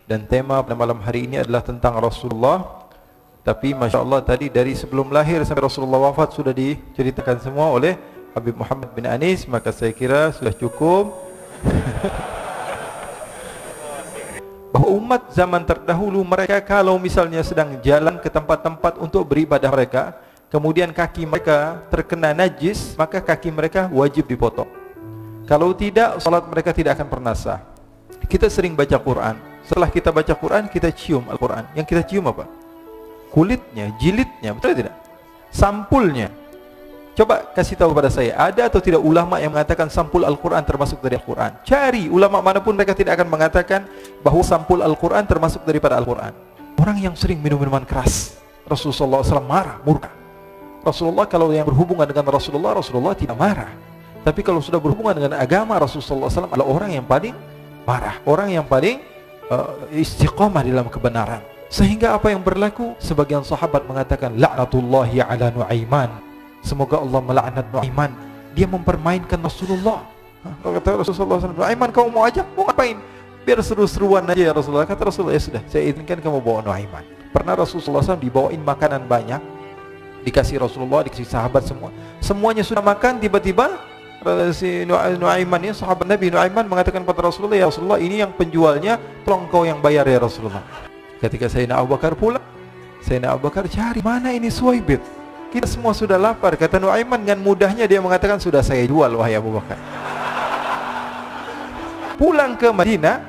Dan tema pada malam hari ini adalah tentang Rasulullah. Tapi Masya Allah tadi dari sebelum lahir sampai Rasulullah wafat sudah diceritakan semua oleh Habib Muhammad bin Anis. Maka saya kira sudah cukup bahwa umat zaman terdahulu mereka kalau misalnya sedang jalan ke tempat-tempat untuk beribadah mereka, kemudian kaki mereka terkena najis, maka kaki mereka wajib dipotong. Kalau tidak, salat mereka tidak akan pernah sah. Kita sering baca Quran. Setelah kita baca Quran, kita cium Al-Quran. Yang kita cium apa? Kulitnya, jilidnya, betul tidak? Sampulnya. Coba kasih tahu kepada saya, ada atau tidak ulama yang mengatakan sampul Al-Quran termasuk dari Al-Quran? Cari ulama manapun, mereka tidak akan mengatakan bahwa sampul Al-Quran termasuk daripada Al-Quran. Orang yang sering minum minuman keras, Rasulullah SAW marah, murka. Rasulullah kalau yang berhubungan dengan Rasulullah tidak marah. Tapi kalau sudah berhubungan dengan agama, Rasulullah SAW adalah orang yang paling marah, orang yang paling istiqamah dalam kebenaran. Sehingga apa yang berlaku? Sebagian sahabat mengatakan la'natullahi ala Nu'aiman, semoga Allah melaknat Nu'aiman, dia mempermainkan Rasulullah. Kata Rasulullah SAW, Nu'aiman kamu mau ajak, mau ngapain? Biar seru-seruan aja ya Rasulullah. Kata Rasulullah, ya sudah, saya izinkan kamu bawa Nu'aiman. Pernah Rasulullah SAW dibawain makanan banyak, dikasih Rasulullah, dikasih sahabat semua. Semuanya sudah makan, tiba-tiba si Nu'aiman ini, sahabat Nabi Nu'aiman mengatakan kepada Rasulullah, ya Rasulullah, ini yang penjualnya, tolong kau yang bayar ya Rasulullah. Ketika Sayyidina Abu Bakar pulang, Sayyidina Abu Bakar cari, mana ini Suwaibit? Kita semua sudah lapar. Kata Nu'aiman dengan mudahnya dia mengatakan, sudah saya jual wahai Abu Bakar. Pulang ke Madinah,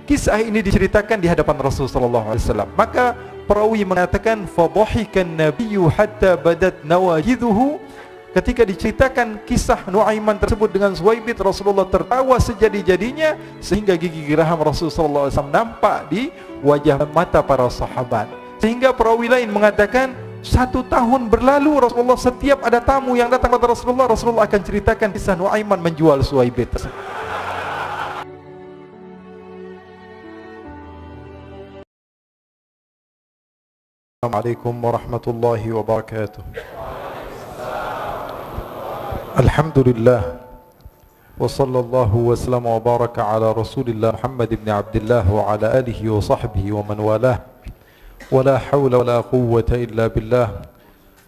kisah ini diceritakan di hadapan Rasulullah SAW. Maka perawi mengatakan, fadhahikan nabiyyu hatta badat nawajiduhu. Ketika diceritakan kisah Nu'aiman tersebut dengan Suwaibit, Rasulullah tertawa sejadi-jadinya sehingga gigi geraham Rasulullah SAW nampak di wajah mata para sahabat. Sehingga perawi lain mengatakan, 1 tahun berlalu Rasulullah, setiap ada tamu yang datang kepada Rasulullah, Rasulullah akan ceritakan kisah Nu'aiman menjual Suwaibit. Assalamualaikum warahmatullahi wabarakatuh. Alhamdulillah wa sallallahu wa sallam wa baraka ala Rasulillah Muhammad ibn Abdullah wa ala alihi wa sahbihi wa man walah. Wa la hawla wa la quwwata illa billah.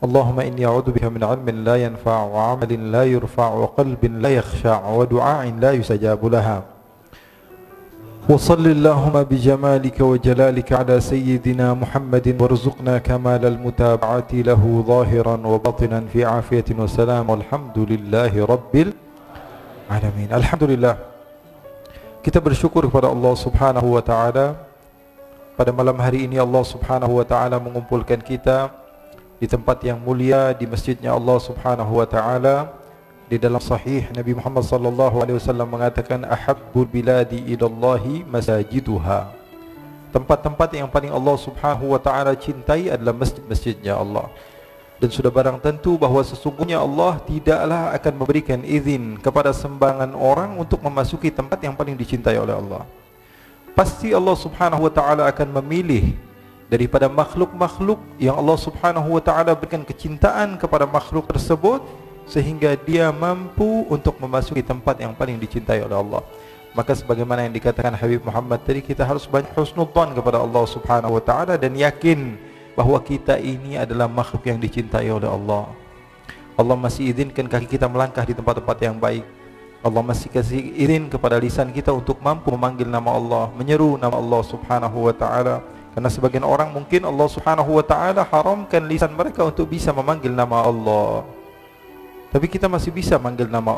Allahumma inni a'udzu bika min 'ilmin la yanfa' wa 'amalin la yurfa' wa qalbin la yakhsha' wa du'a'in la yustajabu laha. Wa salli Allahumma bi jamalika wa jalalika ala sayyidina Muhammadin warzuqna kamalal mutaba'ati lahu zahiran wa batinan fi afiyatin wa salam. Walhamdulillahi rabbil alamin. Alhamdulillah, kita bersyukur kepada Allah Subhanahu wa ta'ala. Pada malam hari ini Allah Subhanahu wa ta'ala mengumpulkan kita di tempat yang mulia, di masjidnya Allah Subhanahu wa ta'ala. Di dalam sahih Nabi Muhammad sallallahu alaihi wasallam mengatakan, ahabbul biladi ilallahi masajiduha. Tempat-tempat yang paling Allah Subhanahu wa ta'ala cintai adalah masjid-masjidnya Allah. Dan sudah barang tentu bahawa sesungguhnya Allah tidaklah akan memberikan izin kepada sembarangan orang untuk memasuki tempat yang paling dicintai oleh Allah. Pasti Allah Subhanahu wa ta'ala akan memilih daripada makhluk-makhluk yang Allah Subhanahu wa ta'ala berikan kecintaan kepada makhluk tersebut, sehingga dia mampu untuk memasuki tempat yang paling dicintai oleh Allah. Maka sebagaimana yang dikatakan Habib Muhammad tadi, kita harus banyak husnudzan kepada Allah Subhanahu wa ta'ala dan yakin bahawa kita ini adalah makhluk yang dicintai oleh Allah. Allah masih izinkan kaki kita melangkah di tempat-tempat yang baik. Allah masih kasih izin kepada lisan kita untuk mampu memanggil nama Allah, menyeru nama Allah Subhanahu wa ta'ala. Karena sebagian orang mungkin Allah Subhanahu wa ta'ala haramkan lisan mereka untuk bisa memanggil nama Allah. Tapi kita masih bisa manggil nama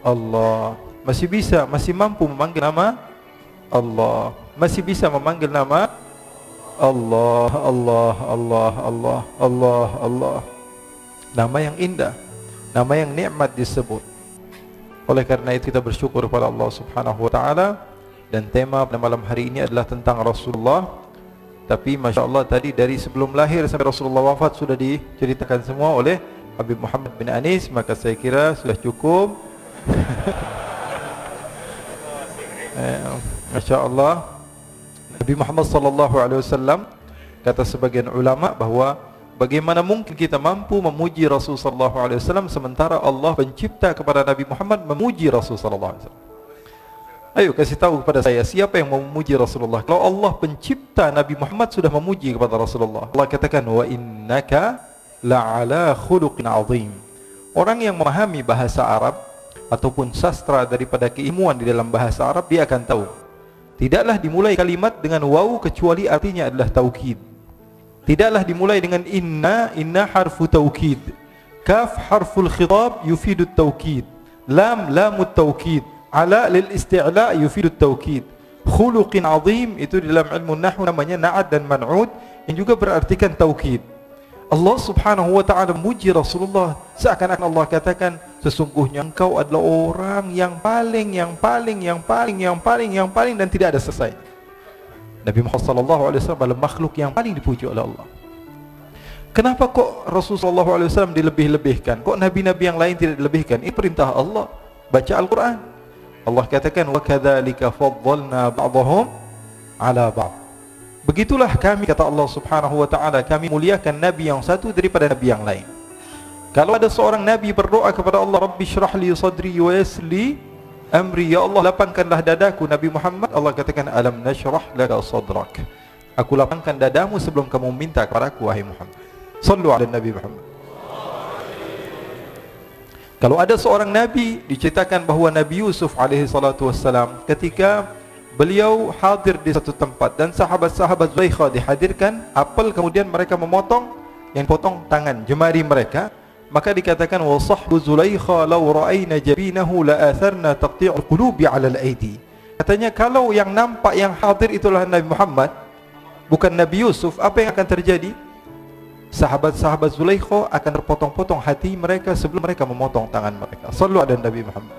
Allah, masih bisa, masih mampu memanggil nama Allah, masih bisa memanggil nama Allah, Allah, Allah, Allah, Allah, Allah. Nama yang indah, nama yang nikmat disebut. Oleh karena itu kita bersyukur kepada Allah Subhanahu wa ta'ala. Dan tema pada malam hari ini adalah tentang Rasulullah. Tapi Masya Allah tadi dari sebelum lahir sampai Rasulullah wafat sudah diceritakan semua oleh Habib Muhammad bin Anis. Maka saya kira sudah cukup. Masya Allah. Nabi Muhammad sallallahu alaihi wasallam, kata sebagian ulama bahawa bagaimana mungkin kita mampu memuji Rasul sallallahu alaihi wasallam sementara Allah pencipta kepada Nabi Muhammad memuji Rasul sallallahu alaihi wasallam. Ayo kasih tahu kepada saya, siapa yang mau memuji Rasulullah? Kalau Allah pencipta Nabi Muhammad sudah memuji kepada Rasulullah. Allah katakan, wa innaka la'ala khuluqin azim. Orang yang memahami bahasa Arab ataupun sastra daripada keilmuan di dalam bahasa Arab, dia akan tahu tidaklah dimulai kalimat dengan waw kecuali artinya adalah taukid. Tidaklah dimulai dengan inna harfu taukid. Kaf harful khitab yufidu taukid. Lam lamut taukid. Ala lil isti'la yufidu taukid. Khuluqin azim itu dalam ilmu nahwu namanya na'at dan man'ud yang juga berartikan taukid. Allah Subhanahu wa ta'ala memuji Rasulullah seakan-akan Allah katakan, sesungguhnya engkau adalah orang yang paling dan tidak ada selesai. Nabi Muhammad sallallahu alaihi wasallam adalah makhluk yang paling dipuji oleh Allah. Kenapa kok Rasulullah sallallahu alaihi wasallam dilebih-lebihkan? Kok nabi-nabi yang lain tidak dilebihkan? Ini perintah Allah. Baca Al-Qur'an. Allah katakan, wa kadzalika faddalna ba'dahum 'ala ba'd. Begitulah kami, kata Allah Subhanahu wa ta'ala, kami muliakan nabi yang satu daripada nabi yang lain. Kalau ada seorang nabi berdoa kepada Allah, Rabbi syrah li sadri wa yassir li amri, ya Allah lapangkanlah dadaku, Nabi Muhammad, Allah katakan, alam nashrah laka sadrak, aku lapangkan dadamu sebelum kamu minta kepadaku, wahai Muhammad. Sallu ala Nabi Muhammad. Kalau ada seorang nabi, diceritakan bahawa Nabi Yusuf alaihi salatu wassalam, ketika beliau hadir di satu tempat dan sahabat-sahabat Zulaikha dihadirkan apel, kemudian mereka memotong, yang potong tangan jemari mereka, maka dikatakan, wa sahbu Zulaikha law ra'ayna jabinahu la atharna taqti'ul qulubi 'ala al-aidi. Katanya kalau yang nampak, yang hadir itulah Nabi Muhammad, bukan Nabi Yusuf, apa yang akan terjadi? Sahabat-sahabat Zulaikha akan terpotong-potong hati mereka sebelum mereka memotong tangan mereka. Sallu ala Nabi Muhammad.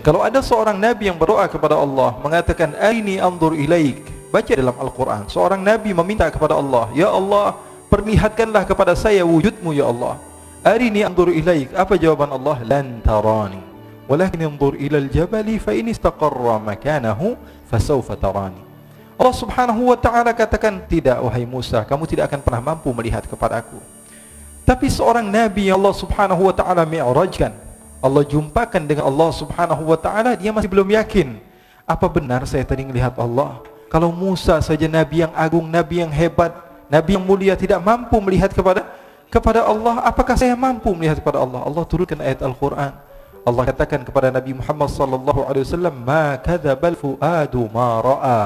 Kalau ada seorang nabi yang berdoa kepada Allah, mengatakan, aini anzur ilaik, baca dalam Al-Quran, seorang nabi meminta kepada Allah, ya Allah perlihatkanlah kepada saya wujudmu ya Allah. Arini anzur ilaik, apa jawaban Allah? Lan tarani walakin anzur ilal jabali fa in istaqarra makanahu fasawfa tarani. Allah Subhanahu wa ta'ala katakan, tidak wahai Musa, kamu tidak akan pernah mampu melihat kepadaku. Tapi seorang nabi yang Allah Subhanahu wa ta'ala mi'rajkan, Allah jumpakan dengan Allah Subhanahu wa ta'ala, dia masih belum yakin, apa benar saya tadi melihat Allah? Kalau Musa saja nabi yang agung, nabi yang hebat, nabi yang mulia, tidak mampu melihat kepada Allah, apakah saya mampu melihat kepada Allah? Allah turunkan ayat Al-Quran. Allah katakan kepada Nabi Muhammad sallallahu alaihi wasallam, ma kadzabal fuadu ma ra'a,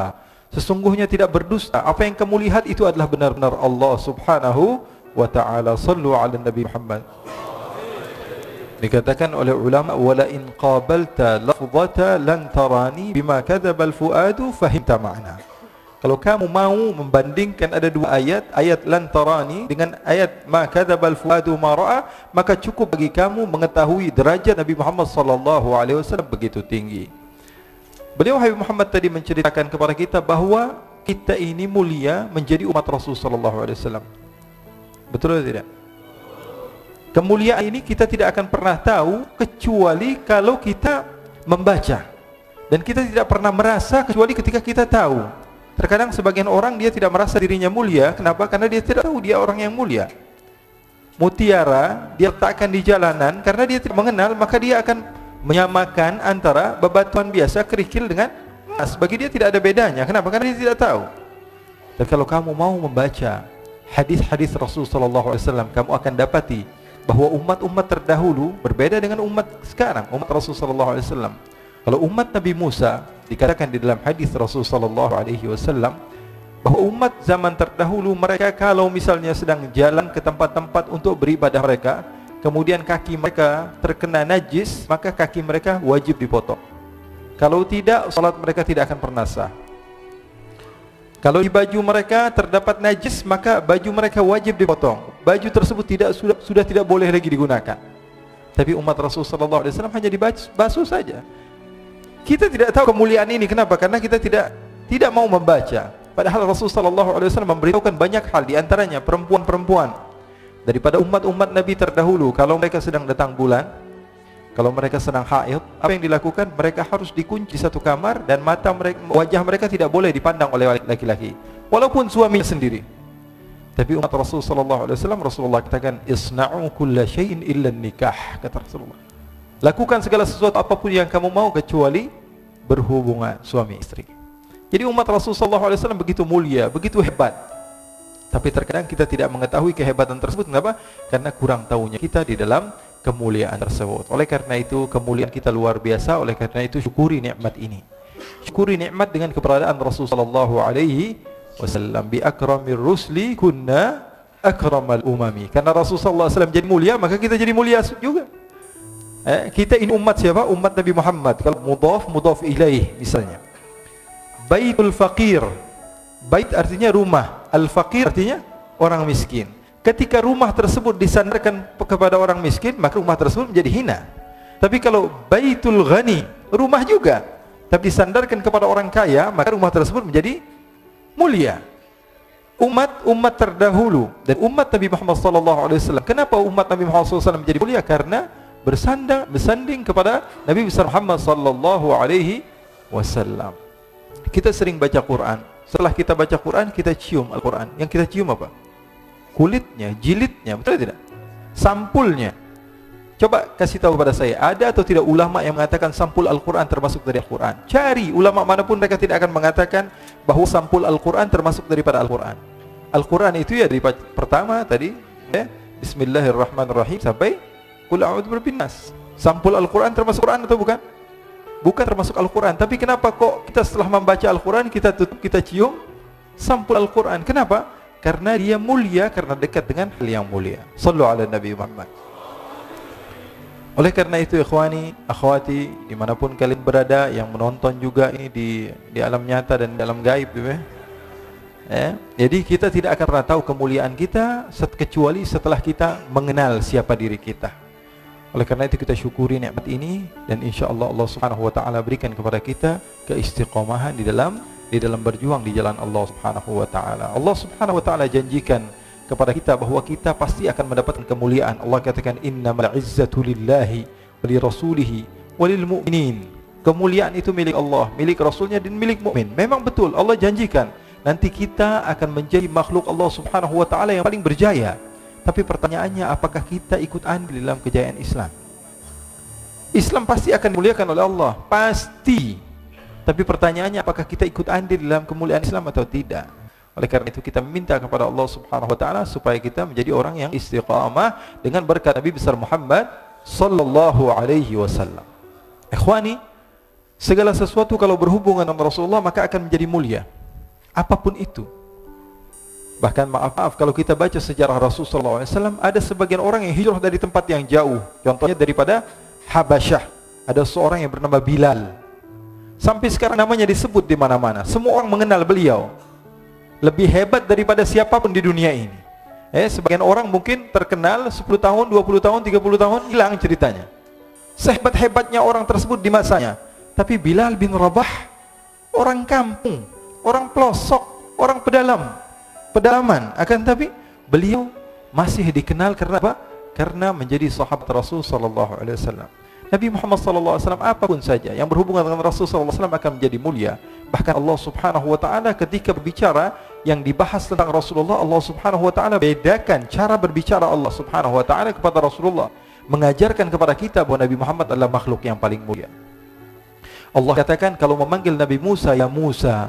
sesungguhnya tidak berdusta, apa yang kamu lihat itu adalah benar-benar Allah Subhanahu wa ta'ala. Sallu ala Nabi Muhammad. Dikatakan oleh ulama, wala in qabalta lafzata lan tarani bima kadzabal fuadu fahimta ma'na. Kalau kamu mau membandingkan ada dua ayat, ayat lan tarani dengan ayat ma kadzabal fuadu ma ra'a, maka cukup bagi kamu mengetahui derajat Nabi Muhammad sallallahu alaihi wasallam begitu tinggi. Beliau Habib Muhammad tadi menceritakan kepada kita bahawa kita ini mulia menjadi umat Rasul sallallahu alaihi wasallam. Betul atau tidak? Kemuliaan ini kita tidak akan pernah tahu kecuali kalau kita membaca, dan kita tidak pernah merasa kecuali ketika kita tahu. Terkadang sebagian orang dia tidak merasa dirinya mulia. Kenapa? Karena dia tidak tahu dia orang yang mulia. Mutiara dia letakkan di jalanan, karena dia tidak mengenal, maka dia akan menyamakan antara bebatuan biasa, kerikil dengan emas. Bagi dia tidak ada bedanya. Kenapa? Karena dia tidak tahu. Dan kalau kamu mau membaca hadis-hadis Rasul sallallahu alaihi wasallam, kamu akan dapati bahwa umat-umat terdahulu berbeda dengan umat sekarang, umat Rasul sallallahu alaihi wasallam. Kalau umat Nabi Musa, dikatakan di dalam hadis Rasul sallallahu alaihi wasallam bahwa umat zaman terdahulu mereka kalau misalnya sedang jalan ke tempat-tempat untuk beribadah mereka, kemudian kaki mereka terkena najis, maka kaki mereka wajib dipotong. Kalau tidak, salat mereka tidak akan pernah sah. Kalau di baju mereka terdapat najis, maka baju mereka wajib dipotong. Baju tersebut sudah tidak boleh lagi digunakan. Tapi umat Rasul sallallahu alaihi wasallam hanya dibasuh saja. Kita tidak tahu kemuliaan ini. Kenapa? Karena kita tidak mau membaca. Padahal Rasul sallallahu alaihi wasallam memberitahukan banyak hal, di antaranya perempuan-perempuan daripada umat-umat Nabi terdahulu, kalau mereka sedang datang bulan, kalau mereka sedang haid, apa yang dilakukan? Mereka harus dikunci satu kamar dan mata mereka, wajah mereka tidak boleh dipandang oleh laki-laki, walaupun suami sendiri. Tapi umat Rasul sallallahu alaihi wasallam, Rasulullah katakan, isna'u kulla syai'in illa nikah, kata Rasulullah. Lakukan segala sesuatu apapun yang kamu mau kecuali berhubungan suami istri. Jadi umat Rasulullah SAW begitu mulia, begitu hebat. Tapi terkadang kita tidak mengetahui kehebatan tersebut. Kenapa? Karena kurang tahunya kita di dalam kemuliaan tersebut. Oleh karena itu kemuliaan kita luar biasa. Oleh karena itu syukuri nikmat ini. Syukuri nikmat dengan keberadaan Rasulullah SAW. Bi akramir rusli kunna akramal umami. Karena Rasulullah SAW jadi mulia, maka kita jadi mulia juga. Kita ini umat siapa? Umat Nabi Muhammad. Kalau mudhaf ilaih misalnya. Baitul faqir. Bait artinya rumah, al-faqir artinya orang miskin. Ketika rumah tersebut disandarkan kepada orang miskin, maka rumah tersebut menjadi hina. Tapi kalau baitul ghani, rumah juga, tapi disandarkan kepada orang kaya, maka rumah tersebut menjadi mulia. Umat terdahulu dan umat Nabi Muhammad SAW. Kenapa umat Nabi Muhammad SAW menjadi mulia? Karena bersanding kepada Nabi besar Muhammad SAW. Kita sering baca Quran. Setelah kita baca Quran, kita cium Al-Quran. Yang kita cium apa? Kulitnya, jilidnya, betul tidak? Sampulnya. Coba kasih tahu pada saya, ada atau tidak ulama yang mengatakan sampul Al-Quran termasuk dari Al-Quran? Cari ulama manapun, mereka tidak akan mengatakan bahwa sampul Al-Quran termasuk daripada Al-Quran. Al-Quran itu ya dari pertama tadi, Bismillahirrahmanirrahim sampai Qul a'udzu birabbin nas. Sampul Al-Quran termasuk Quran atau bukan? Bukan termasuk Al-Quran. Tapi kenapa kok kita setelah membaca Al-Quran kita tutup, kita cium sampul Al-Quran? Kenapa? Karena dia mulia, karena dekat dengan hal yang mulia. Sallu ala Nabi Muhammad. Oleh karena itu ikhwani, akhwati, dimanapun kalian berada, yang menonton juga ini di alam nyata dan dalam gaib, jadi kita tidak akan pernah tahu kemuliaan kita kecuali setelah kita mengenal siapa diri kita. Oleh karena itu kita syukuri nikmat ini, dan insyaallah Allah Subhanahu wa taala berikan kepada kita keistiqomahan di dalam berjuang di jalan Allah Subhanahu wa taala. Allah Subhanahu wa taala janjikan kepada kita bahwa kita pasti akan mendapatkan kemuliaan. Allah katakan innamal izzatu lillahi wa lirasulihi wa lil mu'minin. Kemuliaan itu milik Allah, milik Rasulnya dan milik mukmin. Memang betul Allah janjikan nanti kita akan menjadi makhluk Allah Subhanahu wa taala yang paling berjaya. Tapi pertanyaannya, apakah kita ikut andil dalam kejayaan Islam? Islam pasti akan dimuliakan oleh Allah, pasti. Tapi pertanyaannya, apakah kita ikut andil dalam kemuliaan Islam atau tidak? Oleh karena itu kita meminta kepada Allah Subhanahu wa taala supaya kita menjadi orang yang istiqamah dengan berkat Nabi besar Muhammad sallallahu alaihi wasallam. Ikhwani, segala sesuatu kalau berhubungan dengan Rasulullah maka akan menjadi mulia. Apapun itu. Bahkan maaf kalau kita baca sejarah Rasulullah SAW, ada sebagian orang yang hijrah dari tempat yang jauh. Contohnya daripada Habasyah, ada seorang yang bernama Bilal. Sampai sekarang namanya disebut di mana-mana. Semua orang mengenal beliau. Lebih hebat daripada siapapun di dunia ini. Sebagian orang mungkin terkenal 10 tahun, 20 tahun, 30 tahun, hilang ceritanya. Sehebat-hebatnya orang tersebut di masanya. Tapi Bilal bin Rabah, orang kampung, orang pelosok, orang pedalaman, akan tapi beliau masih dikenal karena apa? Karena menjadi sahabat Rasul sallallahu alaihi wasallam. Nabi Muhammad sallallahu alaihi wasallam apapun saja yang berhubungan dengan Rasul sallallahu alaihi wasallam akan menjadi mulia. Bahkan Allah Subhanahu wa taala ketika berbicara yang dibahas tentang Rasulullah, Allah Subhanahu wa taala bedakan cara berbicara Allah Subhanahu wa taala kepada Rasulullah, mengajarkan kepada kita bahwa Nabi Muhammad adalah makhluk yang paling mulia. Allah katakan kalau memanggil Nabi Musa ya Musa,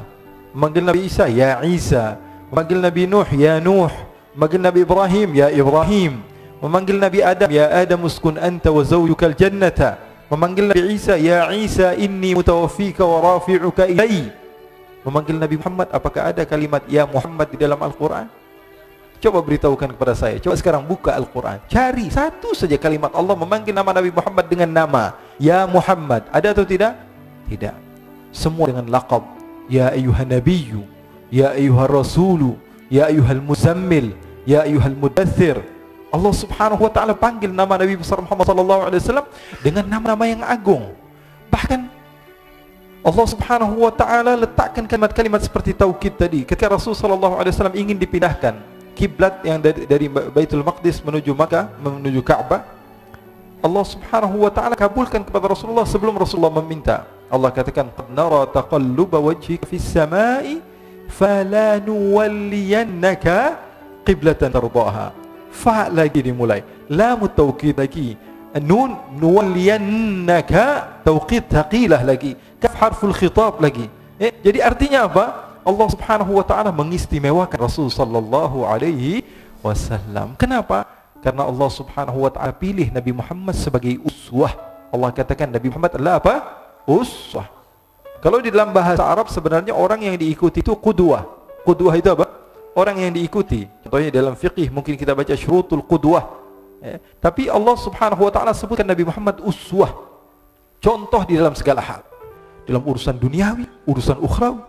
memanggil Nabi Isa ya Isa, memanggil Nabi Nuh ya Nuh, memanggil Nabi Ibrahim ya Ibrahim, memanggil Nabi Adam ya Adam uskun anta wa zawjukal jannata, memanggil Nabi Isa ya Isa inni mutawaffika wa rafi'uka ilai, memanggil Nabi Muhammad. Apakah ada kalimat ya Muhammad di dalam Al-Quran? Coba beritahukan kepada saya. Coba sekarang buka Al-Quran, cari satu saja kalimat Allah memanggil nama Nabi Muhammad dengan nama ya Muhammad. Ada atau tidak? Tidak. Semua dengan laqab ya ayyuhan nabiyyu, ya ayyuhar rasulu, ya ayyuhal muzammil, ya ayyuhal mudaththir. Allah Subhanahu wa taala panggil nama Nabi besar Muhammad sallallahu alaihi wasallam dengan nama-nama yang agung. Bahkan Allah Subhanahu wa taala letakkan kalimat-kalimat seperti taukid tadi. Ketika Rasul sallallahu alaihi wasallam ingin dipindahkan kiblat yang dari Baitul Maqdis menuju Makkah, menuju Ka'bah, Allah Subhanahu wa taala kabulkan kepada Rasulullah sebelum Rasulullah meminta. Allah katakan qad nara taqalluba wajhika fis samai fala nuwalliyannaka qiblatan tardaha. Fa lagi dimulai, lam taukid lagi, Nun nuwalliyannaka tauqid thaqilah lagi. Kaf harful khitab lagi. Jadi artinya apa? Allah Subhanahu wa taala mengistimewakan Rasul sallallahu alaihi wasallam. Kenapa? Karena Allah Subhanahu wa taala pilih Nabi Muhammad sebagai uswah. Allah katakan Nabi Muhammad adalah apa? Uswah. Kalau di dalam bahasa Arab sebenarnya orang yang diikuti itu qudwah. Qudwah itu apa? Orang yang diikuti. Contohnya dalam fiqih mungkin kita baca syurutul qudwah. Tapi Allah Subhanahu wa taala sebutkan Nabi Muhammad uswah. Contoh di dalam segala hal. Dalam urusan duniawi, urusan ukhrawi.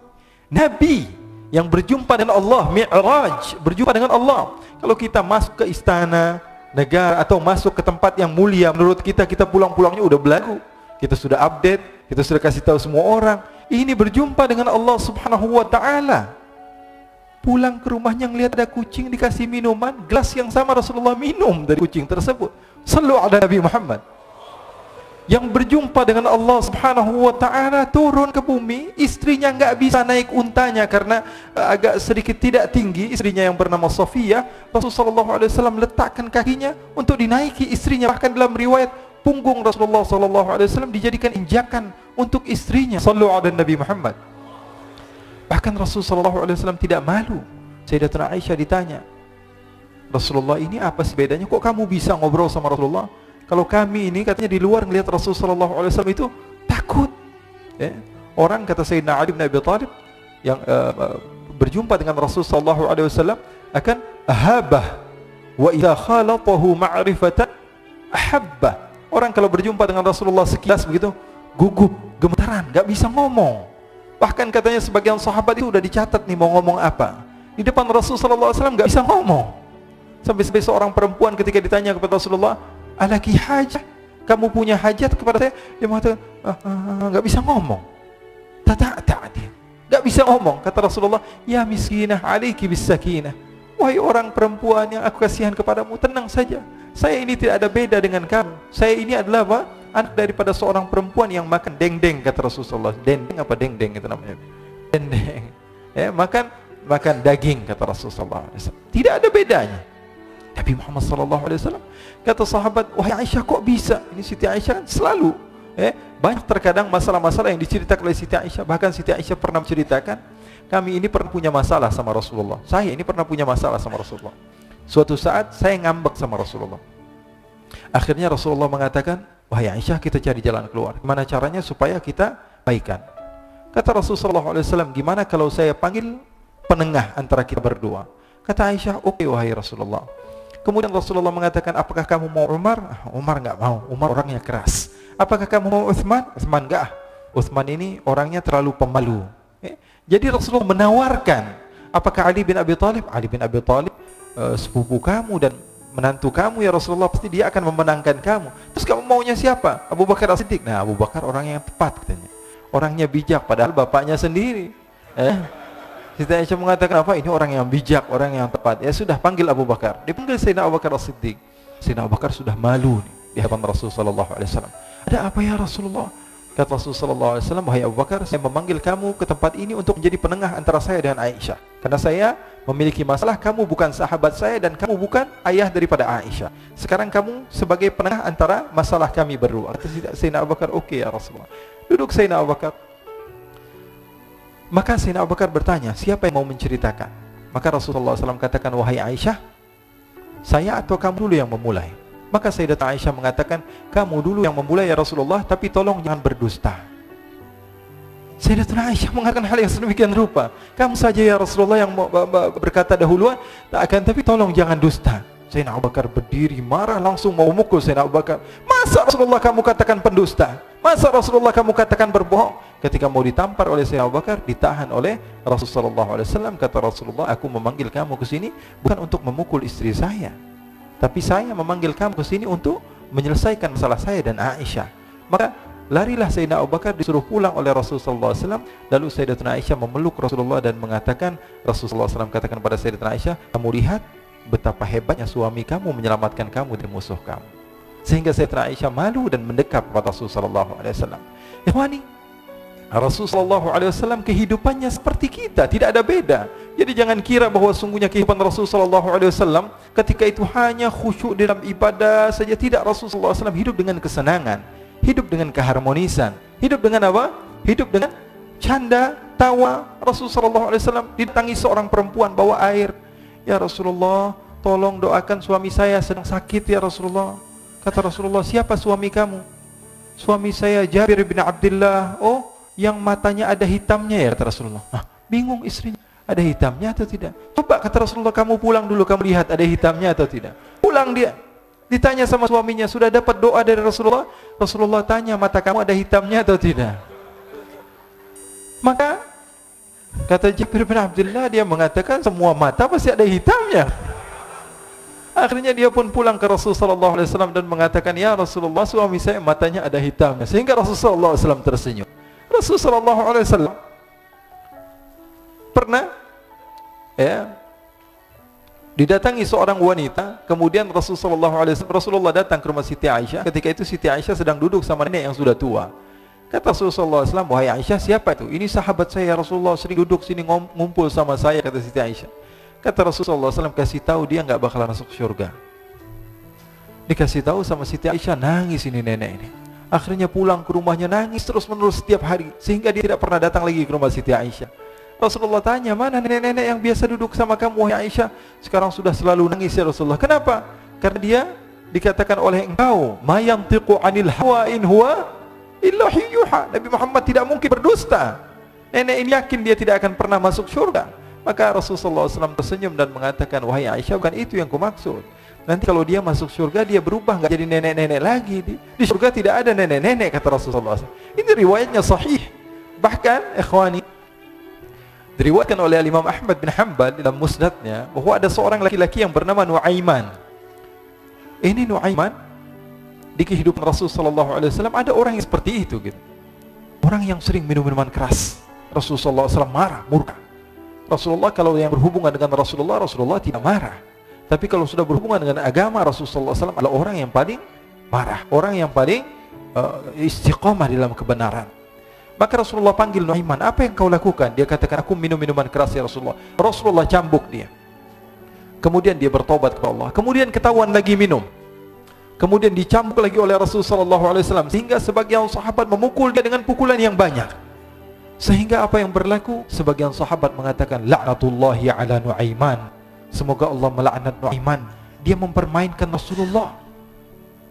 Nabi yang berjumpa dengan Allah, Mi'raj, berjumpa dengan Allah. Kalau kita masuk ke istana negara atau masuk ke tempat yang mulia, menurut kita pulang-pulangnya udah belagu. Kita sudah update, kita sudah kasih tahu semua orang. Ini berjumpa dengan Allah Subhanahu wa taala. Pulang ke rumahnya ngelihat ada kucing dikasih minuman, gelas yang sama Rasulullah minum dari kucing tersebut. Sallu ala Nabi Muhammad. Yang berjumpa dengan Allah Subhanahu wa taala turun ke bumi, istrinya enggak bisa naik untanya karena agak sedikit tidak tinggi, istrinya yang bernama Safiyah. Rasulullah sallallahu alaihi wasallam letakkan kakinya untuk dinaiki istrinya. Bahkan dalam riwayat punggung Rasulullah sallallahu alaihi wasallam dijadikan injakan untuk istrinya. Sallu ala Nabi Muhammad. Bahkan Rasulullah sallallahu alaihi wasallam tidak malu. Sayyidatuna Aisyah ditanya, "Rasulullah, ini apa sih bedanya? Kok kamu bisa ngobrol sama Rasulullah? Kalau kami ini katanya di luar ngelihat Rasulullah sallallahu alaihi wasallam itu takut." Orang kata Sayyidina Ali bin Abi Thalib yang berjumpa dengan Rasulullah sallallahu alaihi wasallam akan ahabah wa idza khalatahu ma'rifatan ahabbah. Orang kalau berjumpa dengan Rasulullah sekilas begitu gugup, gemetaran, enggak bisa ngomong. Bahkan katanya sebagian sahabat itu udah dicatat nih mau ngomong apa. Di depan Rasulullah sallallahu alaihi wasallam enggak bisa ngomong. Sampai seorang perempuan ketika ditanya kepada Rasulullah, "Alaki hajat? Kamu punya hajat kepada saya?" Dia mengatakan, enggak bisa ngomong. Dia enggak bisa ngomong. Kata Rasulullah, "Ya miskinah, alaiki bis sakinah." Wahai orang perempuan yang aku kasihan kepadamu, tenang saja. Saya ini tidak ada beda dengan kamu. Saya ini adalah apa? Anak daripada seorang perempuan yang makan dendeng, kata Rasulullah. Dendeng apa dendeng itu namanya? Dendeng. Makan daging, kata Rasulullah. Tidak ada bedanya. Nabi Muhammad sallallahu alaihi wasallam kata sahabat, "Wahai Aisyah, kok bisa?" Ini Siti Aisyah kan selalu banyak terkadang masalah-masalah yang diceritakan oleh Siti Aisyah. Bahkan Siti Aisyah pernah menceritakan, "Kami ini pernah punya masalah sama Rasulullah. Saya ini pernah punya masalah sama Rasulullah. Suatu saat saya ngambek sama Rasulullah. Akhirnya Rasulullah mengatakan, 'Wahai Aisyah, kita cari jalan keluar. Gimana caranya supaya kita baikan?' Kata Rasulullah SAW, 'Gimana kalau saya panggil penengah antara kita berdua?' Kata Aisyah, 'Oke, wahai Rasulullah.' Kemudian Rasulullah mengatakan, 'Apakah kamu mau Umar?' Umar enggak mau. Umar orangnya keras. 'Apakah kamu mau Utsman?' Utsman enggak. Utsman ini orangnya terlalu pemalu. Jadi Rasulullah menawarkan, 'Apakah Ali bin Abi Thalib?' Ali bin Abi Thalib sepupu kamu dan menantu kamu ya Rasulullah, pasti dia akan memenangkan kamu. Terus kamu maunya siapa? Abu Bakar As-Siddiq. Nah, Abu Bakar orang yang tepat katanya. Orangnya bijak, padahal bapaknya sendiri. Siti Aisyah mengatakan apa? Ini orang yang bijak, orang yang tepat. Ya sudah, panggil Abu Bakar. Dipanggil Sayyidina Abu Bakar As-Siddiq. Sayyidina Abu Bakar sudah malu nih di hadapan Rasulullah sallallahu alaihi wasallam. "Ada apa ya Rasulullah?" Kata Rasulullah sallallahu alaihi wasallam, "Wahai Abu Bakar, saya memanggil kamu ke tempat ini untuk menjadi penengah antara saya dengan Aisyah. Karena saya memiliki masalah, kamu bukan sahabat saya dan kamu bukan ayah daripada Aisyah. Sekarang kamu sebagai penengah antara masalah kami berdua." Kata Sayyidina Abu Bakar, "Oke ya Rasulullah." Duduk Sayyidina Abu Bakar. Maka Sayyidina Abu Bakar bertanya, "Siapa yang mau menceritakan?" Maka Rasulullah SAW katakan, "Wahai Aisyah, saya atau kamu dulu yang memulai?" Maka Sayyidatuna Aisyah mengatakan, "Kamu dulu yang memulai ya Rasulullah, tapi tolong jangan berdusta." Sayyidatuna Aisyah mengatakan hal yang sedemikian rupa, "Kamu saja ya Rasulullah yang berkata dahuluan, tak akan, tapi tolong jangan dusta." Sayyidina Abu Bakar berdiri marah, langsung mau memukul Sayyidina Abu Bakar. "Masa Rasulullah kamu katakan pendusta? Masa Rasulullah kamu katakan berbohong?" Ketika mau ditampar oleh Sayyidina Abu Bakar, ditahan oleh Rasulullah SAW. Kata Rasulullah, "Aku memanggil kamu ke sini bukan untuk memukul istri saya, tapi saya memanggil kamu ke sini untuk menyelesaikan masalah saya dan Aisyah." Maka larilah Sayyidina Abu Bakar, disuruh pulang oleh Rasulullah SAW. Lalu Sayyidatuna Aisyah memeluk Rasulullah dan mengatakan, Rasulullah SAW katakan pada Sayyidatuna Aisyah, "Kamu lihat betapa hebatnya suami kamu menyelamatkan kamu dari musuh kamu." Sehingga Sayyidatuna Aisyah malu dan mendekat kepada Rasulullah SAW. Ikhwani, Rasulullah SAW kehidupannya seperti kita, tidak ada beda. Jadi jangan kira bahwa sungguhnya kehidupan Rasulullah SAW ketika itu hanya khusyuk dalam ibadah saja. Tidak, Rasulullah SAW hidup dengan kesenangan, hidup dengan keharmonisan, hidup dengan apa? Hidup dengan canda, tawa. Rasulullah SAW didatangi seorang perempuan bawa air. Ya Rasulullah, tolong doakan suami saya sedang sakit ya Rasulullah. Kata Rasulullah, siapa suami kamu? Suami saya Jabir bin Abdullah. Oh, yang matanya ada hitamnya ya, kata Rasulullah. Bingung istrinya. Ada hitamnya atau tidak? Coba, kata Rasulullah, kamu pulang dulu, kamu lihat ada hitamnya atau tidak. Pulang dia, ditanya sama suaminya, sudah dapat doa dari Rasulullah? Rasulullah tanya, mata kamu ada hitamnya atau tidak? Maka kata Jabir bin Abdullah, dia mengatakan semua mata pasti ada hitamnya. Akhirnya dia pun pulang ke Rasulullah SAW dan mengatakan, ya Rasulullah, suami saya matanya ada hitamnya. Sehingga Rasulullah SAW tersenyum. Rasulullah SAW pernah didatangi seorang wanita, kemudian Rasulullah datang ke rumah Siti Aisyah. Ketika itu Siti Aisyah sedang duduk sama nenek yang sudah tua. Kata Rasulullah SAW, wahai Aisyah, siapa itu? Ini sahabat saya Rasulullah, sering duduk sini ngumpul sama saya, kata Siti Aisyah. Kata Rasulullah SAW, kasih tahu dia nggak bakalan masuk surga. Dikasih tahu sama Siti Aisyah, nangis ini nenek ini. Akhirnya pulang ke rumahnya nangis terus menerus setiap hari, sehingga dia tidak pernah datang lagi ke rumah Siti Aisyah. Rasulullah tanya, mana nenek-nenek yang biasa duduk sama kamu wahai Aisyah? Sekarang sudah selalu nangis ya Rasulullah. Kenapa? Karena dia dikatakan oleh engkau, ma yantiqu anil hawa in huwa illa yuha. Nabi Muhammad tidak mungkin berdusta. Nenek ini yakin dia tidak akan pernah masuk surga. Maka Rasulullah SAW tersenyum dan mengatakan, wahai Aisyah, bukan itu yang kumaksud. Nanti kalau dia masuk surga, dia berubah, nggak jadi nenek-nenek lagi. Di surga tidak ada nenek-nenek, kata Rasulullah SAW. Ini riwayatnya sahih. Bahkan, ikhwani, diriwayatkan oleh Imam Ahmad bin Hanbal dalam musnadnya bahwa ada seorang laki-laki yang bernama Nuaiman. Ini Nuaiman, di kehidupan Rasulullah SAW ada orang yang seperti itu gitu. Orang yang sering minum minuman keras. Rasulullah SAW marah, murka. Rasulullah kalau yang berhubungan dengan Rasulullah tidak marah. Tapi kalau sudah berhubungan dengan agama, Rasulullah SAW adalah orang yang paling marah, orang yang paling istiqamah dalam kebenaran. Maka Rasulullah panggil Nuaiman, apa yang kau lakukan? Dia katakan, aku minum minuman keras ya Rasulullah. Rasulullah cambuk dia. Kemudian dia bertobat kepada Allah. Kemudian ketahuan lagi minum. Kemudian dicambuk lagi oleh Rasulullah SAW, sehingga sebagian sahabat memukul dia dengan pukulan yang banyak. Sehingga apa yang berlaku? Sebagian sahabat mengatakan, la'natullahi ala Nuaiman. Semoga Allah melaknat Nuaiman. Dia mempermainkan Rasulullah.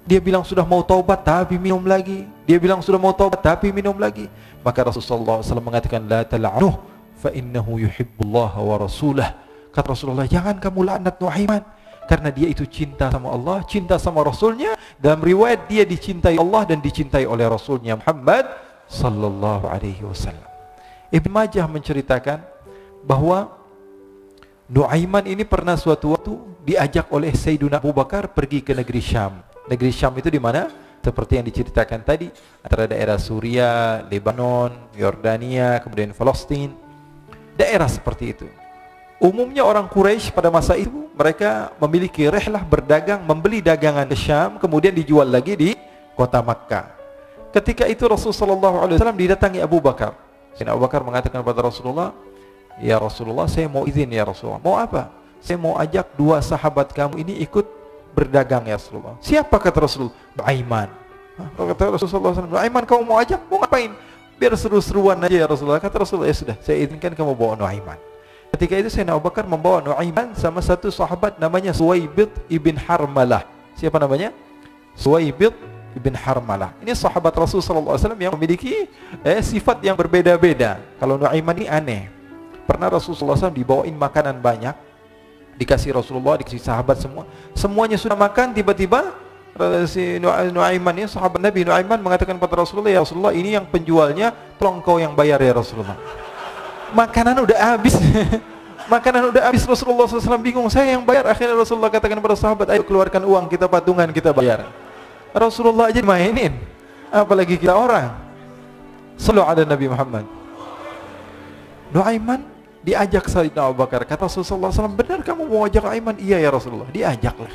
Dia bilang sudah mau taubat tapi minum lagi. Dia bilang sudah mau taubat tapi minum lagi. Maka Rasulullah SAW mengatakan, la tal'anuh fa innahu yuhibbullah wa rasulah. Kata Rasulullah, jangan kamu laknat Nuaiman, karena dia itu cinta sama Allah, cinta sama Rasulnya. Dalam riwayat dia dicintai Allah dan dicintai oleh Rasulnya Muhammad sallallahu alaihi wasallam. Ibn Majah menceritakan bahwa Nuaiman ini pernah suatu waktu diajak oleh Sayyidina Abu Bakar pergi ke negeri Syam. Negeri Syam itu di mana? Seperti yang diceritakan tadi, antara daerah Suriah, Lebanon, Yordania, kemudian Palestina. Daerah seperti itu. Umumnya orang Quraisy pada masa itu mereka memiliki rihlah berdagang, membeli dagangan ke Syam, kemudian dijual lagi di kota Makkah. Ketika itu Rasulullah SAW didatangi Abu Bakar. Sayyidina Abu Bakar mengatakan kepada Rasulullah, ya Rasulullah, saya mau izin ya Rasulullah. Mau apa? Saya mau ajak dua sahabat kamu ini ikut berdagang ya Rasulullah. Siapa, kata Rasulullah? Nuaiman. Kata Rasulullah SAW, Nuaiman kamu mau ajak? Mau ngapain? Biar seru-seruan aja ya Rasulullah. Kata Rasulullah, ya sudah, saya izinkan kamu bawa Nuaiman. Ketika itu Sayyidina Abu Bakar membawa Nuaiman sama satu sahabat namanya Suwaibid ibn Harmalah. Siapa namanya? Suwaibid ibn Harmalah. Ini sahabat Rasulullah SAW yang memiliki sifat yang berbeda-beda. Kalau Nuaiman ini aneh. Pernah Rasulullah SAW dibawain makanan banyak, dikasih Rasulullah, dikasih sahabat semua. Semuanya sudah makan, tiba-tiba si Nuaiman ini, sahabat Nabi Nuaiman mengatakan kepada Rasulullah, ya Rasulullah, ini yang penjualnya, tolong kau yang bayar ya Rasulullah. Makanan udah habis. Makanan udah habis, Rasulullah SAW bingung, saya yang bayar. Akhirnya Rasulullah katakan kepada sahabat, ayo keluarkan uang, kita patungan, kita bayar. Rasulullah aja dimainin, apalagi kita orang. Sallallahu ala Nabi Muhammad. Nuaiman diajak Sayyidina Abu Bakar. Kata Rasulullah SAW, benar kamu mau ajak Nuaiman? Iya ya Rasulullah. Diajaklah.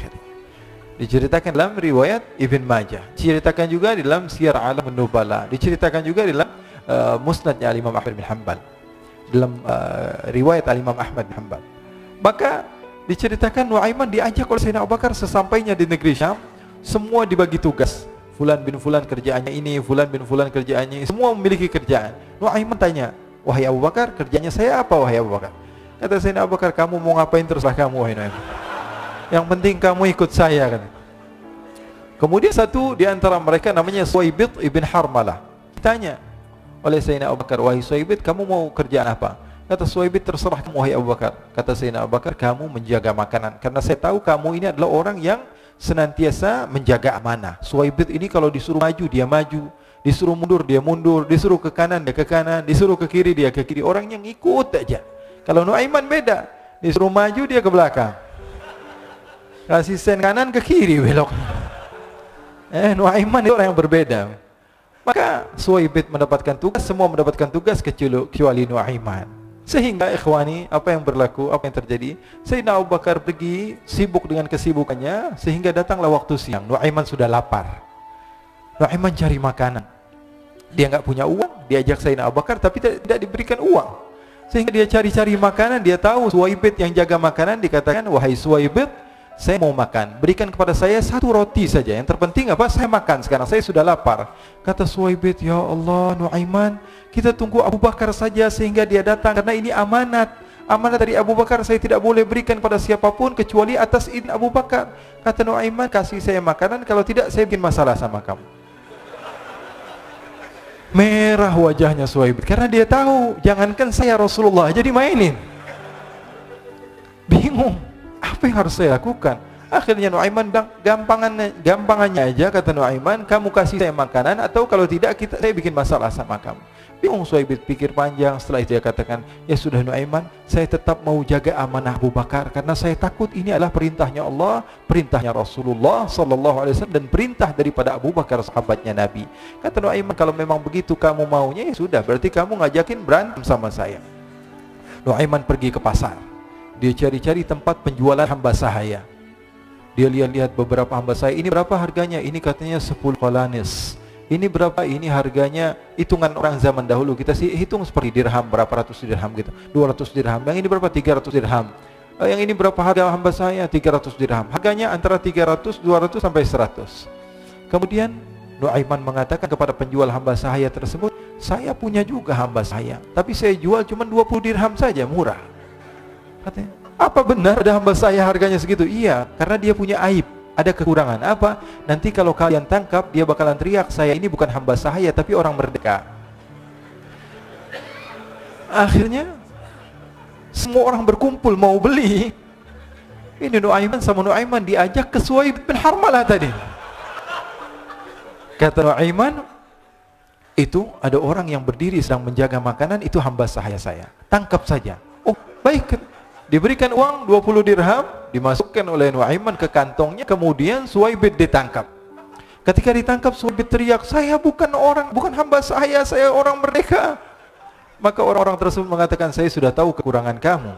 Diceritakan dalam riwayat Ibn Majah, diceritakan juga dalam Siyar A'lam An-Nubala, diceritakan juga dalam musnadnya Imam Ahmad bin Hanbal. dalam riwayat Al-Imam Ahmad bin Hanbal. Maka diceritakan Nuaiman diajak oleh Sayyidina Abu Bakar, sesampainya di negeri Syam, semua dibagi tugas. Fulan bin Fulan kerjaannya ini, Fulan bin Fulan kerjaannya ini, semua memiliki kerjaan. Nuaiman tanya, wahai Abu Bakar, kerjanya saya apa wahai Abu Bakar? Kata Sayyidina Abu Bakar, kamu mau ngapain terserah kamu wahai Nuaiman. Yang penting kamu ikut saya kan. Kemudian satu di antara mereka namanya Suwaibit ibn Harmalah. Ditanya oleh Sayyidina Abu Bakar, wahai Suwaibit, kamu mau kerjaan apa? Kata Suwaibit, terserah kamu wahai Abu Bakar. Kata Sayyidina Abu Bakar, kamu menjaga makanan, karena saya tahu kamu ini adalah orang yang senantiasa menjaga amanah. Suwaibit ini kalau disuruh maju dia maju, disuruh mundur dia mundur, disuruh ke kanan dia ke kanan, disuruh ke kiri dia ke kiri. Orang yang ikut aja. Kalau Nuaiman beda, disuruh maju dia ke belakang, kasih sen kanan ke kiri belok. Nuaiman itu orang yang berbeda. Maka Suwaibit mendapatkan tugas, semua mendapatkan tugas kecuali Nuaiman. Sehingga ikhwani, apa yang berlaku, apa yang terjadi? Sayyidina Abu Bakar pergi sibuk dengan kesibukannya, sehingga datanglah waktu siang. Nuaiman sudah lapar. Nuaiman cari makanan. Dia nggak punya uang, diajak Sayyidina Abu Bakar tapi tidak diberikan uang. Sehingga dia cari-cari makanan, dia tahu Suwaibit yang jaga makanan, dikatakan, wahai Suwaibit, saya mau makan, berikan kepada saya satu roti saja. Yang terpenting apa? Saya makan sekarang, saya sudah lapar. Kata Suwaibit, ya Allah Nuaiman, kita tunggu Abu Bakar saja sehingga dia datang, karena ini amanat. Amanat dari Abu Bakar, saya tidak boleh berikan pada siapapun kecuali atas izin Abu Bakar. Kata Nuaiman, kasih saya makanan, kalau tidak saya bikin masalah sama kamu. Merah wajahnya Suwaibit, karena dia tahu, jangankan saya Rasulullah jadi mainin. Bingung, apa yang harus saya lakukan? Akhirnya Nuaiman bilang, gampangannya aja, kata Nuaiman, kamu kasih saya makanan, atau kalau tidak saya bikin masalah sama kamu. Bingung Suwaibit, pikir panjang. Setelah itu dia katakan, ya sudah Nuaiman, saya tetap mau jaga amanah Abu Bakar, karena saya takut ini adalah perintahnya Allah, perintahnya Rasulullah sallallahu alaihi wasallam, dan perintah daripada Abu Bakar sahabatnya Nabi. Kata Nuaiman, kalau memang begitu kamu maunya, ya sudah, berarti kamu ngajakin berantem sama saya. Nuaiman pergi ke pasar. Dia cari-cari tempat penjualan hamba sahaya. Dia lihat-lihat beberapa hamba sahaya. Ini berapa harganya? Ini katanya 10 qalanis. Ini berapa? Ini harganya, hitungan orang zaman dahulu. Kita sih hitung seperti dirham, berapa ratus dirham gitu. 200 dirham. Yang ini berapa? 300 dirham. Yang ini berapa harga hamba sahaya? 300 dirham. Harganya antara 300, 200 sampai 100. Kemudian Nuaiman mengatakan kepada penjual hamba sahaya tersebut, saya punya juga hamba sahaya, tapi saya jual cuma 20 dirham saja, murah. Katanya, apa benar ada hamba saya harganya segitu? Iya, karena dia punya aib, ada kekurangan. Apa? Nanti kalau kalian tangkap, dia bakalan teriak, saya ini bukan hamba sahaya tapi orang merdeka. Akhirnya semua orang berkumpul mau beli. Ini Nuaiman sama Nuaiman diajak ke Suwaibit bin Harmalah tadi. Kata Nuaiman, itu ada orang yang berdiri sedang menjaga makanan, itu hamba sahaya saya, tangkap saja. Oh baik. Diberikan uang 20 dirham, dimasukkan oleh Nuaiman ke kantongnya, kemudian Suwaibit ditangkap. Ketika ditangkap, Suwaibit teriak, saya bukan hamba saya orang merdeka. Maka orang-orang tersebut mengatakan, saya sudah tahu kekurangan kamu.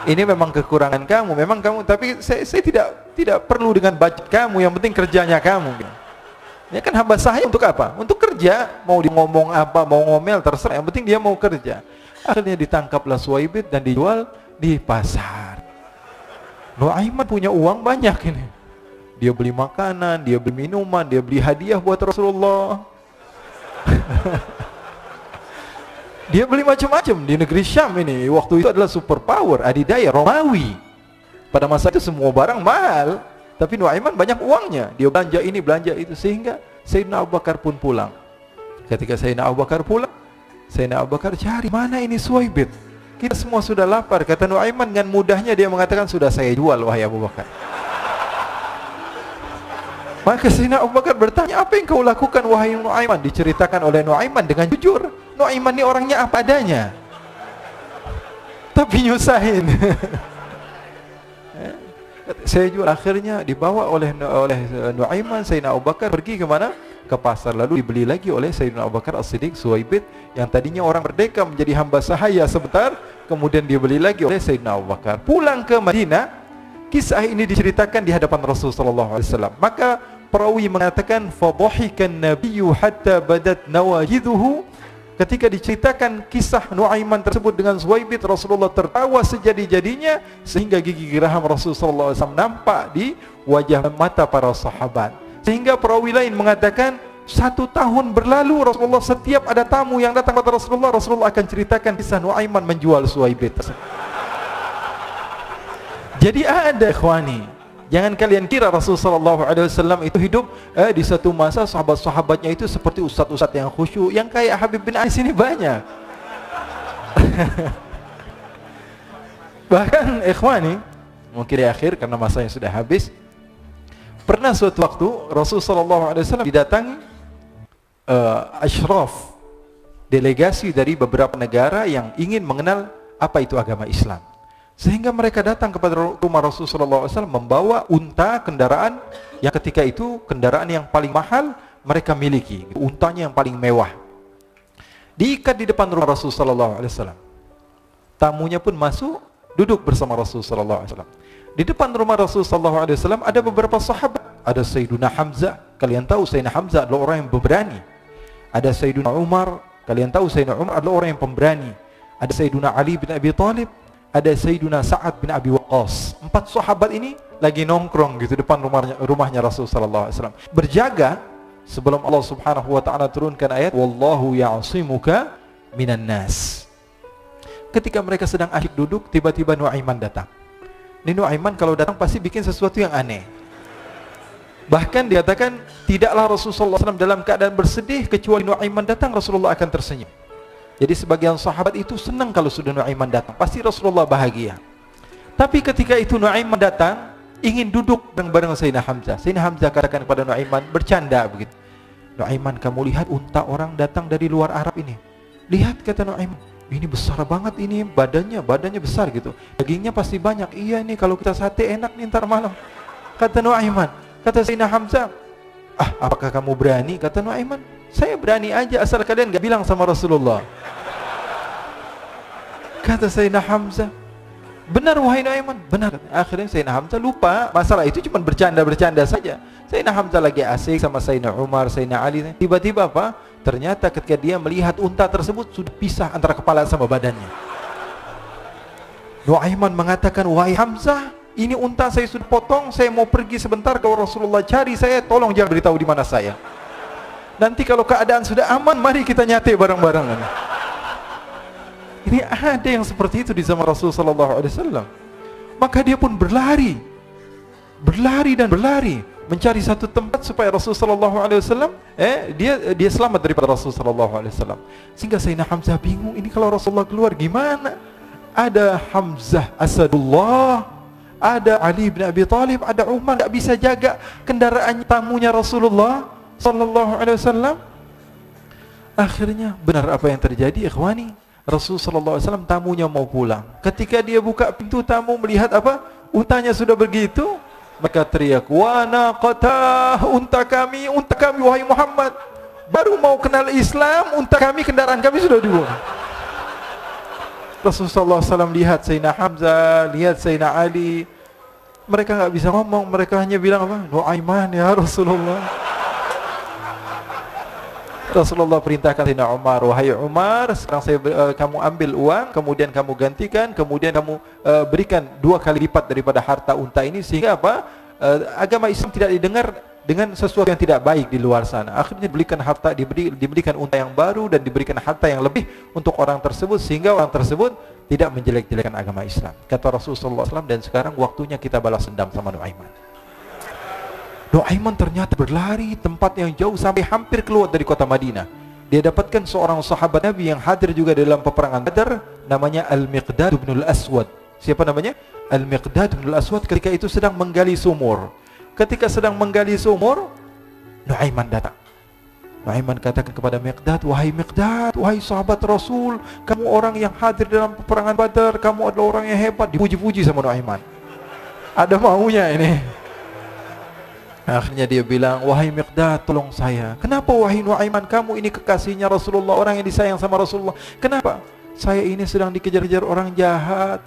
Ini memang kekurangan kamu, memang kamu, tapi saya tidak perlu dengan budget kamu, yang penting kerjanya kamu. Ini kan hamba saya untuk apa? Untuk kerja, mau dia ngomong apa, mau ngomel, terserah, yang penting dia mau kerja. Akhirnya ditangkaplah Suwaibit dan dijual di pasar. Nuaiman punya uang banyak ini. Dia beli makanan, dia beli minuman, dia beli hadiah buat Rasulullah. Dia beli macam-macam di negeri Syam ini. Waktu itu adalah superpower, adidaya Romawi. Pada masa itu semua barang mahal, tapi Nuaiman banyak uangnya. Dia belanja ini, belanja itu, sehingga Sayyidina Abu Bakar pun pulang. Ketika Sayyidina Abu Bakar pulang, Sayyidina Abu Bakar cari, mana ini Suwaibit? Kita semua sudah lapar. Kata Nuaiman dengan mudahnya dia mengatakan, sudah saya jual wahai Abu Bakar. Maka Sayyidina Abu Bakar bertanya, apa yang kau lakukan wahai Nuaiman? Diceritakan oleh Nuaiman dengan jujur. Nuaiman ini orangnya apa adanya, tapi nyusahin. Saya jual. Akhirnya dibawa oleh Nuaiman, Sayyidina Abu Bakar pergi ke mana? Ke pasar, lalu dibeli lagi oleh Sayyidina Abu Bakar As-Siddiq. Suwaibit yang tadinya orang merdeka menjadi hamba sahaya sebentar, kemudian dibeli lagi oleh Sayyidina Abu Bakar. Pulang ke Madinah, kisah ini diceritakan di hadapan Rasulullah sallallahu alaihi wasallam. Maka perawi mengatakan, fadhahikan nabiyyu hatta badat nawajiduhu. Ketika diceritakan kisah Nuaiman tersebut dengan Zuhaibit, Rasulullah tertawa sejadi-jadinya sehingga gigi geraham Rasulullah SAW nampak di wajah mata para sahabat. Sehingga perawi lain mengatakan 1 tahun berlalu Rasulullah setiap ada tamu yang datang kepada Rasulullah, Rasulullah akan ceritakan kisah Nuaiman menjual Zuhaibit. Jadi ada ikhwani. Jangan kalian kira Rasulullah SAW itu hidup di satu masa sahabat-sahabatnya itu seperti ustaz-ustaz yang khusyuk, yang kayak Habib bin Ais ini banyak. Bahkan ikhwani, mungkin di akhir karena masanya sudah habis, pernah suatu waktu Rasulullah SAW didatangi asyraf, delegasi dari beberapa negara yang ingin mengenal apa itu agama Islam. Sehingga mereka datang kepada rumah Rasulullah SAW membawa unta, kendaraan yang ketika itu kendaraan yang paling mahal mereka miliki, untanya yang paling mewah. Diikat di depan rumah Rasulullah SAW. Tamunya pun masuk, duduk bersama Rasulullah SAW. Di depan rumah Rasulullah SAW ada beberapa sahabat. Ada Sayyiduna Hamzah, kalian tahu Sayyidina Hamzah adalah orang yang pemberani. Ada Sayyiduna Umar, kalian tahu Sayyidina Umar adalah orang yang pemberani. Ada Sayyiduna Ali bin Abi Thalib, ada Sayyiduna Sa'ad bin Abi Waqqas. 4 sahabat ini lagi nongkrong gitu depan rumahnya Rasulullah SAW, berjaga sebelum Allah Subhanahu wa taala turunkan ayat wallahu ya'simuka minan nas. Ketika mereka sedang asyik duduk, tiba-tiba Nuaiman datang. Ini Nuaiman kalau datang pasti bikin sesuatu yang aneh. Bahkan dikatakan tidaklah Rasulullah SAW dalam keadaan bersedih, kecuali Nuaiman datang Rasulullah akan tersenyum. Jadi sebagian sahabat itu senang kalau sudah Nuaiman datang, pasti Rasulullah bahagia. Tapi ketika itu Nuaiman datang, ingin duduk bareng Sayyidina Hamzah. Sayyidina Hamzah katakan kepada Nuaiman, bercanda begitu. Nuaiman, kamu lihat unta orang datang dari luar Arab ini. Lihat, kata Nuaiman, ini besar banget ini, badannya besar gitu. Dagingnya pasti banyak. Iya nih kalau kita sate enak nih ntar malam. Kata Nuaiman. Kata Sayyidina Hamzah, apakah kamu berani? Kata Nuaiman, saya berani aja asal kalian gak bilang sama Rasulullah. Kata Sayyidina Hamzah, benar wahai Nuaiman, benar. Akhirnya Sayyidina Hamzah lupa masalah itu, cuma bercanda saja. Sayyidina Hamzah lagi asik sama Sayyidina Umar, Sayyidina Ali. Tiba-tiba apa? Ternyata ketika dia melihat unta tersebut sudah pisah antara kepala sama badannya. Nuaiman mengatakan, wahai Hamzah, ini unta saya sudah potong, saya mau pergi sebentar, kalau Rasulullah cari saya, tolong jangan beritahu di mana saya. Nanti kalau keadaan sudah aman, mari kita nyate bareng-bareng. Ini ada yang seperti itu di zaman Rasulullah SAW. Maka dia pun berlari dan berlari mencari satu tempat supaya Rasulullah SAW dia selamat daripada Rasulullah SAW. Sehingga Sayyidina Hamzah bingung, ini kalau Rasulullah keluar gimana? Ada Hamzah Asadullah, ada Ali bin Abi Thalib, ada Umar, gak bisa jaga kendaraan tamunya Rasulullah sallallahu alaihi wasallam. Akhirnya benar apa yang terjadi, ikhwani. Rasul sallallahu alaihi wasallam tamunya mau pulang. Ketika dia buka pintu tamu melihat apa? Untanya sudah begitu, maka teriak, "Wa naqatah, unta kami wahai Muhammad. Baru mau kenal Islam, unta kami, kendaraan kami sudah dibunuh." Rasulullah SAW lihat Sayyidina Hamzah, lihat Sayyidina Ali. Mereka nggak bisa ngomong, mereka hanya bilang apa? Nuaiman ya Rasulullah. Rasulullah perintahkan Sayyidina Umar, wahai Umar, sekarang kamu ambil uang, kemudian kamu gantikan, kemudian kamu berikan 2 kali lipat daripada harta unta ini, sehingga apa? Agama Islam tidak didengar dengan sesuatu yang tidak baik di luar sana. Akhirnya diberikan harta, diberikan unta yang baru dan diberikan harta yang lebih untuk orang tersebut, sehingga orang tersebut tidak menjelek-jelekan agama Islam. Kata Rasulullah SAW, dan sekarang waktunya kita balas dendam sama Nuaiman. Nuaiman ternyata berlari tempat yang jauh sampai hampir keluar dari kota Madinah. Dia dapatkan seorang sahabat Nabi yang hadir juga dalam peperangan Badar, namanya Al-Miqdad bin Al-Aswad. Siapa namanya? Al-Miqdad bin Al-Aswad ketika itu sedang menggali sumur. Ketika sedang menggali sumur, Nuaiman datang. Nuaiman katakan kepada Miqdad, wahai Miqdad, wahai sahabat Rasul, kamu orang yang hadir dalam peperangan Badar, kamu adalah orang yang hebat. Dipuji-puji sama Nuaiman. Ada maunya ini. Akhirnya dia bilang, wahai Miqdad, tolong saya. Kenapa wahai Nuaiman, kamu ini kekasihnya Rasulullah, orang yang disayang sama Rasulullah. Kenapa? Saya ini sedang dikejar-kejar orang jahat.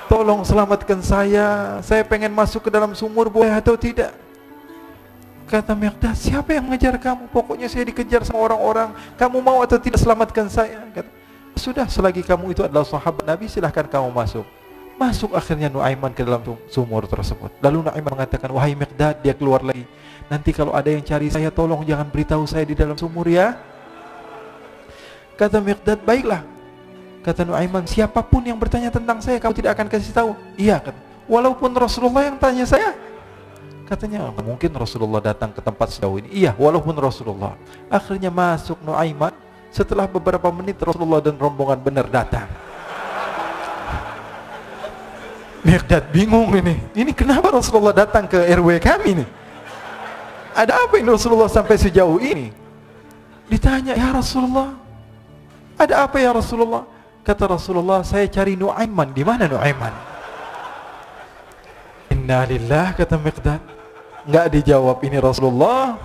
Tolong selamatkan saya pengen masuk ke dalam sumur, boleh atau tidak? Kata Miqdad, siapa yang mengejar kamu? Pokoknya saya dikejar sama orang-orang. Kamu mau atau tidak selamatkan saya? Kata, sudah, selagi kamu itu adalah sahabat Nabi, silahkan kamu masuk. Masuk akhirnya Nuaiman ke dalam sumur tersebut. Lalu Nuaiman mengatakan, wahai Miqdad, dia keluar lagi. Nanti kalau ada yang cari saya, tolong jangan beritahu saya di dalam sumur ya. Kata Miqdad, baiklah. Kata Nuaiman, siapapun yang bertanya tentang saya, kamu tidak akan kasih tahu. Iya, kata. Walaupun Rasulullah yang tanya saya. Katanya, mungkin Rasulullah datang ke tempat sejauh ini. Iya, walaupun Rasulullah. Akhirnya masuk Nuaiman. Setelah beberapa menit Rasulullah dan rombongan benar datang. Miqdad bingung ini. Ini kenapa Rasulullah datang ke RW kami nih? Ada apa ini Rasulullah sampai sejauh ini? Ditanya, ya Rasulullah, ada apa ya Rasulullah? Kata Rasulullah, saya cari Nuaiman. Di mana Nuaiman? Innalillah, kata Miqdad. Nggak dijawab ini Rasulullah.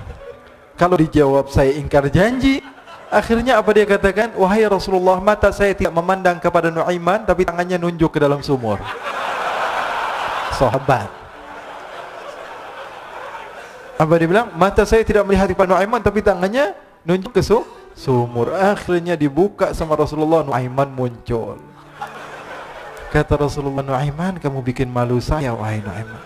Kalau dijawab saya ingkar janji. Akhirnya apa dia katakan? Wahai Rasulullah, mata saya tidak memandang kepada Nuaiman, tapi tangannya nunjuk ke dalam sumur. Sahabat. Apa dia bilang? Mata saya tidak melihat kepada Nuaiman, tapi tangannya nunjuk ke sumur. Akhirnya dibuka sama Rasulullah, Nuaiman muncul. Kata Rasulullah, Nuaiman, kamu bikin malu saya, wahai Nuaiman.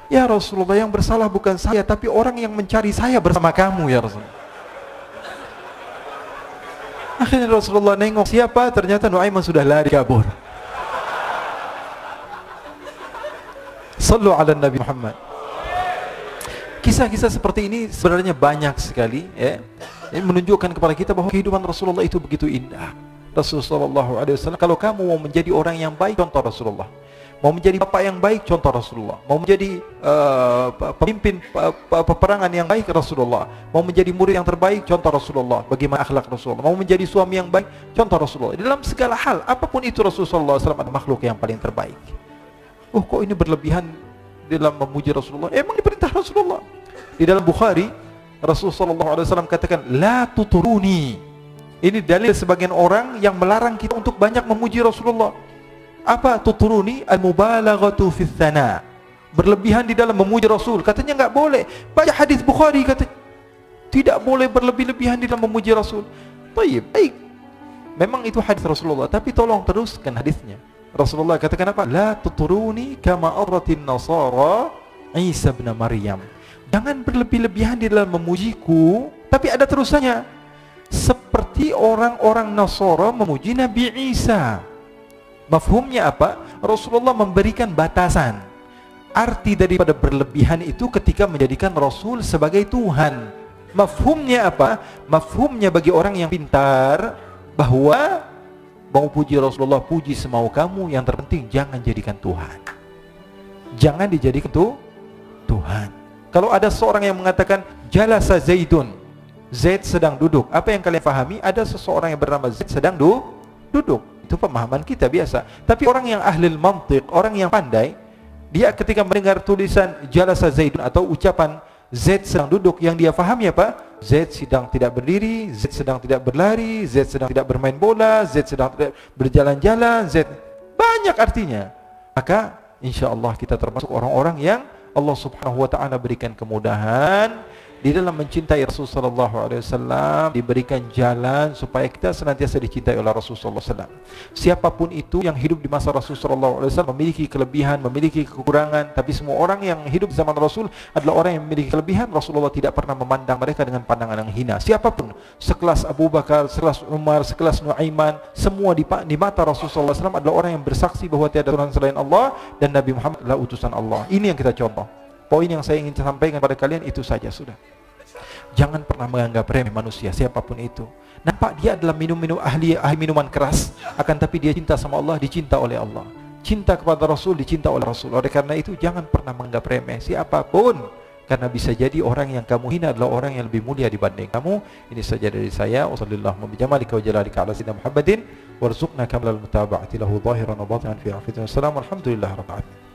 Ya Rasulullah, yang bersalah bukan saya, tapi orang yang mencari saya bersama kamu ya Rasulullah. Akhirnya Rasulullah nengok siapa, ternyata Nuaiman sudah lari kabur. Sallu ala Nabi Muhammad. Kisah-kisah seperti ini sebenarnya banyak sekali ya. Ini menunjukkan kepada kita bahwa kehidupan Rasulullah itu begitu indah. Rasulullah SAW, kalau kamu mau menjadi orang yang baik, contoh Rasulullah. Mau menjadi bapak yang baik, contoh Rasulullah. Mau menjadi pemimpin peperangan yang baik, Rasulullah. Mau menjadi murid yang terbaik, contoh Rasulullah. Bagaimana akhlak Rasulullah. Mau menjadi suami yang baik, contoh Rasulullah. Dalam segala hal, apapun itu Rasulullah SAW adalah makhluk yang paling terbaik. Oh, kok ini berlebihan dalam memuji Rasulullah? Emang diperintah Rasulullah. Di dalam Bukhari, Rasulullah SAW katakan, la tuturuni. Ini dalil sebagian orang yang melarang kita untuk banyak memuji Rasulullah. Apa tuturuni? Al-mubalaghatu fi tsana. Berlebihan di dalam memuji Rasul. Katanya enggak boleh. Baca hadis Bukhari kata tidak boleh berlebih-lebihan di dalam memuji Rasul. Baik. Memang itu hadis Rasulullah, tapi tolong teruskan hadisnya. Rasulullah katakan apa? La tuturuni kama arratin nasara Isa bin Maryam. Jangan berlebih-lebihan di dalam memujiku, tapi ada terusannya. Seperti orang-orang Nasara memuji Nabi Isa. Mafhumnya apa? Rasulullah memberikan batasan. Arti daripada berlebihan itu ketika menjadikan Rasul sebagai Tuhan. Mafhumnya apa? Mafhumnya bagi orang yang pintar bahwa mau puji Rasulullah, puji semau kamu. Yang terpenting jangan jadikan Tuhan. Jangan dijadikan Tuhan. Kalau ada seorang yang mengatakan jalasa Zaidun, Zaid sedang duduk. Apa yang kalian pahami? Ada seseorang yang bernama Zaid sedang duduk. Itu pemahaman kita biasa. Tapi orang yang ahli mantiq, orang yang pandai, dia ketika mendengar tulisan jalasa Zaidun atau ucapan Zaid sedang duduk, yang dia pahami apa? Zaid sedang tidak berdiri, Zaid sedang tidak berlari, Zaid sedang tidak bermain bola, Zaid sedang tidak berjalan-jalan, Zaid banyak artinya. Maka insya Allah kita termasuk orang-orang yang Allah Subhanahu wa ta'ala berikan kemudahan di dalam mencintai Rasulullah SAW, diberikan jalan supaya kita senantiasa dicintai oleh Rasulullah SAW. Siapapun itu yang hidup di masa Rasulullah SAW memiliki kelebihan, memiliki kekurangan, tapi semua orang yang hidup di zaman Rasul adalah orang yang memiliki kelebihan. Rasulullah tidak pernah memandang mereka dengan pandangan yang hina. Siapapun, sekelas Abu Bakar, sekelas Umar, sekelas Nuaiman, semua di mata Rasulullah SAW adalah orang yang bersaksi bahwa tiada Tuhan selain Allah dan Nabi Muhammad adalah utusan Allah. Ini yang kita contoh. Poin yang saya ingin sampaikan pada kalian itu saja sudah. Jangan pernah menganggap remeh manusia siapapun itu. Nampak dia adalah ahli minuman keras, akan tapi dia cinta sama Allah, dicinta oleh Allah. Cinta kepada Rasul, dicinta oleh Rasul. Oleh karena itu jangan pernah menganggap remeh siapapun, karena bisa jadi orang yang kamu hina adalah orang yang lebih mulia dibanding kamu. Ini saja dari saya. Wassallallahu bijamalika wa jalalika ala sayyidina Muhammadin warzuqna kamalal mutaba'ati lahu zahiran wa batinan fi afiyatin. Wassalamu alhamdulillah rabbil alamin.